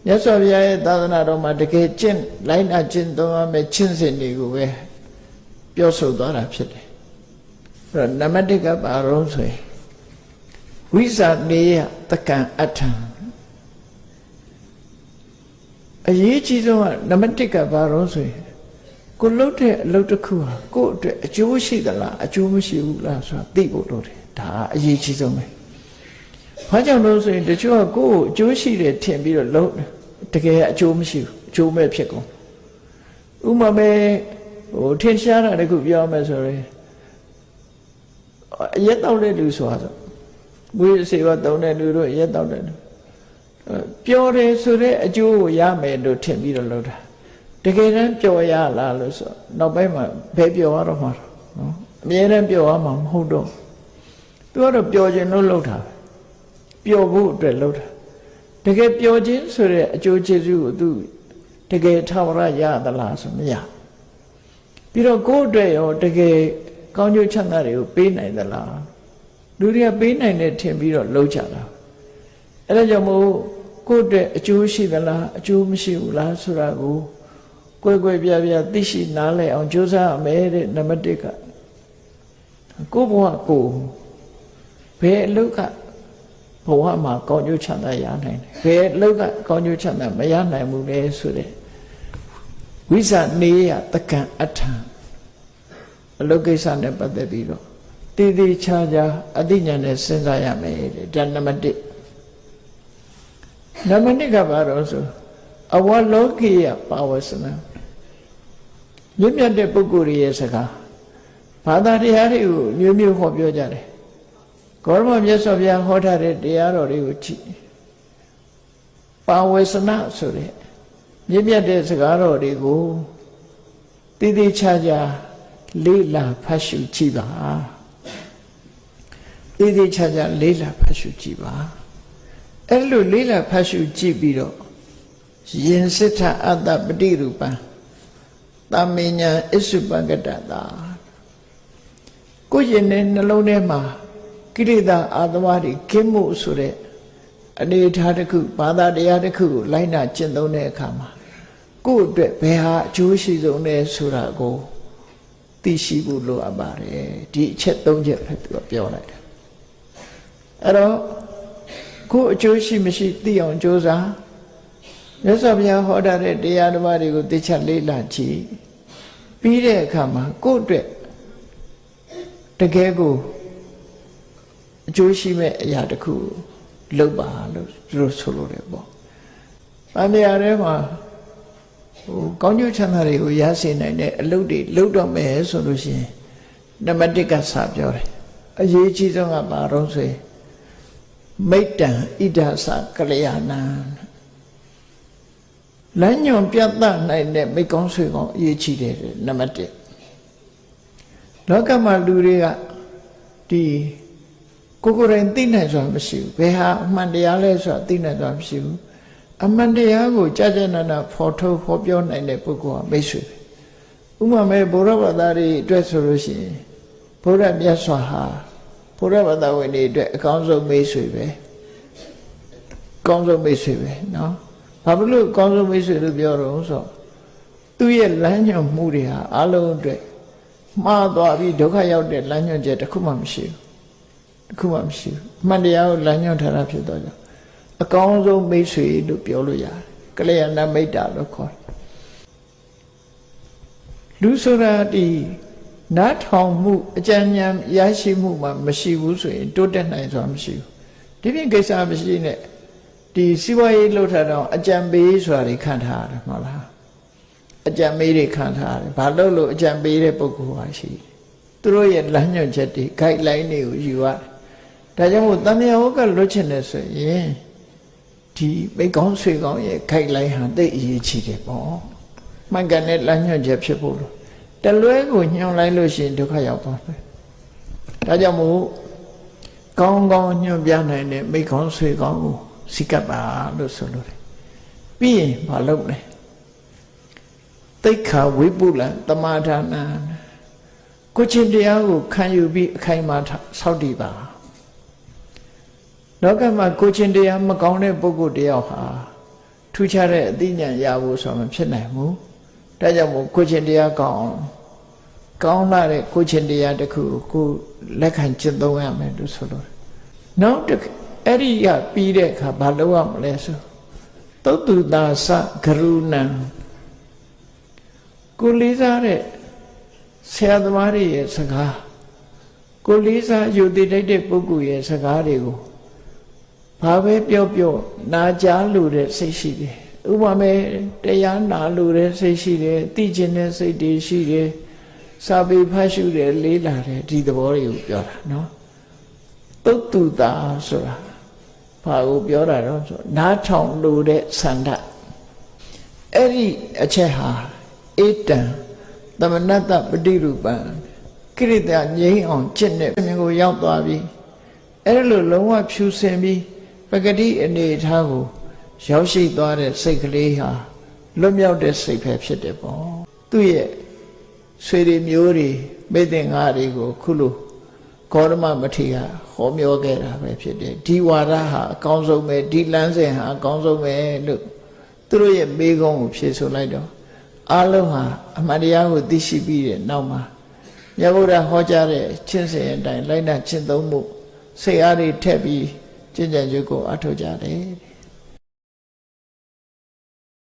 မြတ်စွာဘုရားရဲ့သာသနာတော်မှာတကယ်ကျင့်လိုက်နာကျင့်သုံးရမယ့်ကျင့်စဉ်တွေကိုပဲပြောဆိုသွားတာဖြစ်တယ်အဲ့တော့နံပါတ်1ကဘာလို့ဆိုရင်ဝိဇာနေယတက္ကံအထံအရေးကြီးဆုံးကနံပါတ်1ကဘာလို့ဆိုရင်ကိုလှုပ်တဲ့အလုပ်တစ်ခုဟာကိုယ့်အတွက်အကျိုးရှိသလားအကျိုးမရှိဘူးလားဆိုတာသိဖို့လိုတယ်ဒါအရေးကြီးဆုံးပဲဘာကြောင့်လို့ဆိုရင်တချို့ကကိုယ့်ကိုအကျိုးရှိတယ်ထင်ပြီးတော့လုပ်တကယ်အကျိုးမရှိဘူးအကျိုးမဲ့ဖြစ်ကုန်ဥပမာပဲထင်ရှားတာတခုပြောမယ်ဆိုရင်အရက်တောက်တဲ့လူဆိုတာမွေးစေတော့တုံးတဲ့လူတို့အရက်တောက်တဲ့လူပျော်တယ်ဆိုတဲ့အကျိုးကိုရမယ်လို့ထင်ပြီးတော့လုပ်တာတကယ်တမ်းပျော်ရလားလို့ဆိုနောက်ပိုင်းမှာဘယ်ပျော်ရတော့မှာနော်အမြဲတမ်းပျော်ရမှာမဟုတ်တော့သူကတော့ပျော်ခြင်းလို့လုပ်တာပျော်ဖို့အတွက်လုပ်တာတကယ်ပျော်ခြင်းဆိုတဲ့အကျိုးကျေးဇူးကိုသူတကယ်ထာဝရရသလားဆိုမရပြီးတော့ကိုယ့်အတွက်ရောတကယ်ကောင်းကျိုးချမ်းသာတွေကိုပေးနိုင်သလားလူတွေကပေးနိုင်တယ်ထင်ပြီးတော့လုပ်ကြတာအဲ့ဒါကြောင့်မို့ကိုယ့်အတွက်အကျိုးရှိသလားအကျိုးမရှိဘူးလားဆိုတာကိုကိုယ်ကိုယ်ပြပြသိရှိနားလည်အောင်ကြိုးစားရမယ်တဲ့နံပါတ်1ကကိုယ့်ဘဝကိုဘယ်အလုပ်ကဘဝမှာကောင်းကျိုးချမ်းသာရနိုင်တယ်ဘယ်အလုပ်ကကောင်းကျိုးချမ်းသာမရနိုင်ဘူးလဲဆိုတဲ့ဝိဇာနေယတက္ကံအထံအလုပ်ကိစ္စနဲ့ပတ်သက်ပြီးတော့တည်တည်ချာချာအသိဉာဏ်နဲ့စဉ်းစားရမယ်တဲ့ဒါနံပါတ်1နံပါတ်2ကဘာလို့ဆိုအဝလောကိယပါဝစနာမြင့်မြတ်တဲ့ပုဂ္ဂိုလ်ရဲ့စကားဘာသာတရားတွေကိုမျိုးမျိုးဟောပြောကြတယ်ဂေါရမမြတ်စွာဘုရားဟောထားတဲ့တရားတော်တွေကိုကြည့်ပါဝစနာဆိုတဲ့မြင့်မြတ်တဲ့စကားတော်တွေကိုတည်တည်ချာချာလေ့လာဖတ်ရှုကြည့်ပါတည်တည်ချာချာလေ့လာဖတ်ရှုကြည့်ပါအဲ့လိုလေ့လာဖတ်ရှုကြည့်ပြီးတော့ယင်စစ်ထအတ္တပတိရူပံသာမဉ္ဇဉ်အစ္စုပကတ္တတာကိုယ်ရင်တဲ့နှလုံးထဲမှာကိလေသာအာသဝတွေကင်းမှုဆိုတဲ့အနေအထားတစ်ခုဘာသာတရားတစ်ခုကိုလိုက်နာကျင့်သုံးတဲ့အခါမှာကိုယ့်အတွက်ဘယ်ဟာအကျိုးရှိဆုံးလဲဆိုတာကိုသိရှိဖို့လိုအပ်ပါတယ်ဒီအချက်၃ချက်ပဲသူကပြောလိုက်တယ်အဲ့တော့ကိုယ်အကျိုးရှိမရှိသိအောင်ကြိုးစားမြတ်စွာဘုရားဟောထားတဲ့တရားဓမ္မတွေကိုသိချလေ့လာကြည့်ပြီးတဲ့အခါမှာကိုယ့်အတွက်တကယ်ကိုအကျိုးရှိမဲ့အရာတစ်ခုလုပ်ပါလို့သူတို့ဆိုလိုတယ်ပေါ့။အမြဲတမ်းမှာကောင်းကျိုးချမ်းသာတွေကိုရရှိနိုင်တဲ့အလုပ်တွေလုပ်တော့မယ်ဆိုလို့ရှိရင်နံပါတ်1ကစပြောတယ်။အရေးကြီးဆုံးကဘာတော့ဆိုရင်မိတ္တံဣဒ္ဓသကလျာဏံလမ်းညွန်ပြတ်နိုင်တဲ့မိကောင်းဆွေကောင်းအရေးကြီးတယ်နံပါတ်1လောကမှာလူတွေကဒီကိုယ်တိုင်သိနိုင်စွာမရှိဘူးဘယ်ဟာအမှန်တရားလဲဆိုတာသိနိုင်စွာမရှိဘူးအမှန်တရားကိုကြာကြာနာနာဖော်ထုတ်ဟောပြောနိုင်တဲ့ပုဂ္ဂိုလ်ကမိတ်ဆွေဥပမာမဲ့ဘုရားဘာသာတွေအတွက်ဆိုလို့ရှိရင်ဘုရားမြတ်စွာဟာဘုရားဘာသာဝင်တွေအတွက်အကောင်းဆုံးမိတ်ဆွေပဲအကောင်းဆုံးမိတ်ဆွေပဲနော်ဘာလို့အကောင်းဆုံးမိတ်ဆွေလို့ပြောတော့ဆိုသူ့ရဲ့လမ်းညွှန်မှုတွေဟာအလုံးအတွက်မှားသွားပြီးဒုက္ခရောက်တဲ့လမ်းညွှန်ချက်တစ်ခုမှမရှိဘူးတစ်ခုမှမရှိဘူးအမှန်တရားကိုလမ်းညွှန်ထားတာဖြစ်တော့ကြောင့်အကောင်းဆုံးမိတ်ဆွေလို့ပြောလို့ရတယ်ကလျာဏမိတ်တာလို့ခေါ်တယ်လူဆိုတာဒီနားထောင်မှုအကြံဉာဏ်ရရှိမှုမှမရှိဘူးဆိုရင်တိုးတက်နိုင်စွာမရှိဘူးဒီပြင်ကိစ္စမရှိနဲ့ဒီစီးပွားရေးလှုပ်ထားတော့အကြံပေးဆိုတာတွေခံထားရတယ်မဟုတ်လားအကြံပေးတွေခံထားရတယ်ဘာလို့အကြံပေးတဲ့ပုဂ္ဂိုလ်ဟာရှိသူတို့ရဲ့လမ်းညွှန်ချက်တွေ guideline တွေကိုယူရတယ်ဒါကြောင့်မို့တမယဟောကလွတ်ချင်တယ်ဆိုရင်ဒီမိကောင်းဆွေကောင်းရဲ့ guideline ဟာတိတ်အရေးကြီးတယ်ပေါ့မှန်ကန်တဲ့လမ်းညွှန်ချက်ဖြစ်ဖို့လို့တလွဲကိုညွှန်လိုက်လို့ရှိရင်ဒုက္ခရောက်သွားတယ်ဒါကြောင့်မို့ကောင်းကောင်းညွှန်ပြနိုင်တဲ့မိကောင်းဆွေကောင်းကိုစိကပ်ပါလို့ဆိုလို့တယ်ပြီးရင်မလုပ်နဲ့တိတ်ခါဝိပုလံတမာဒါနာကိုချင်းတရားကိုခံယူပြီးအခိုင်အမာဆောက်တည်ပါလောကမှာကိုချင်းတရားမကောင်းတဲ့ပုဂ္ဂိုလ်တယောက်ဟာထ ထူးခြားတဲ့အသိဉာဏ်ရဖို့ဆိုမှဖြစ်နိုင်ဘူးဒါကြောင့်မို့ကိုချင်းတရားကောင်းလာတဲ့ကိုချင်းတရားတစ်ခုကိုလက်ခံကျင့်သုံးရမယ်လို့ဆိုလို့နောက်တစ်အဲ့ဒီရပြီးတဲ့အခါဘာလုပ်ရမလဲဆိုသုတ္တုတာသဂရုဏံကိုလေးစားတဲ့ဆရာသမားတွေရဲ့စကားကိုလေးစားယူတည်တဲ့ပုဂ္ဂိုလ်ရဲ့စကားတွေကိုဘာပဲပြောနာကြားလို့တဲ့စိတ်ရှိတယ်ဥပမာတရားနာလို့တဲ့စိတ်ရှိတယ်သိကျင်တဲ့စိတ်တွေရှိတယ်စာပေဖတ်ရှုတယ်လေးလာတယ်ဒီသဘောတွေကိုပြောတာနော်သုတ္တုတာဆိုတာဘာကိုပြောတာတော့ဆိုနားထောင်လို့တဲ့ဆန္ဒအဲ့ဒီအချက်ဟာဧတံသမဏတ္တပฏิရူပံကိရိတာငြိမ်းအောင်ကျင့်တဲ့မြင်ကိုရောက်သွားပြီအဲ့လိုလုံးဝဖြူစင်ပြီးပဂတိအနေထားကိုရောက်ရှိသွားတဲ့စိတ်ကလေးဟာလွတ်မြောက်တဲ့စိတ်ပဲဖြစ်တယ်ပေါ့သူ့ရဲ့ဆွေတွေမျိုးတွေမိသင်္ဃာတွေကိုခုလိုဂေါရမမထေရဟောပြောခဲ့တာပဲဖြစ်တယ်ဒီဝါဒဟာအကောင်းဆုံးပဲဒီလမ်းစဉ်ဟာအကောင်းဆုံးပဲလို့သူတို့ရဲ့မေးခွန်းကိုဖြေဆိုလိုက်တော့အလုံးဟာအမှန်တရားကိုသိရှိပြီးတဲ့နောက်မှာမြတ်ဗုဒ္ဓဟောကြားတဲ့ကျင့်စဉ်အတိုင်းလိုက်နာကျင့်သုံးမှုစိတ်အားတွေထက်ပြီးကျင့်ကြံကြိုးကိုအထောက်ကြတယ်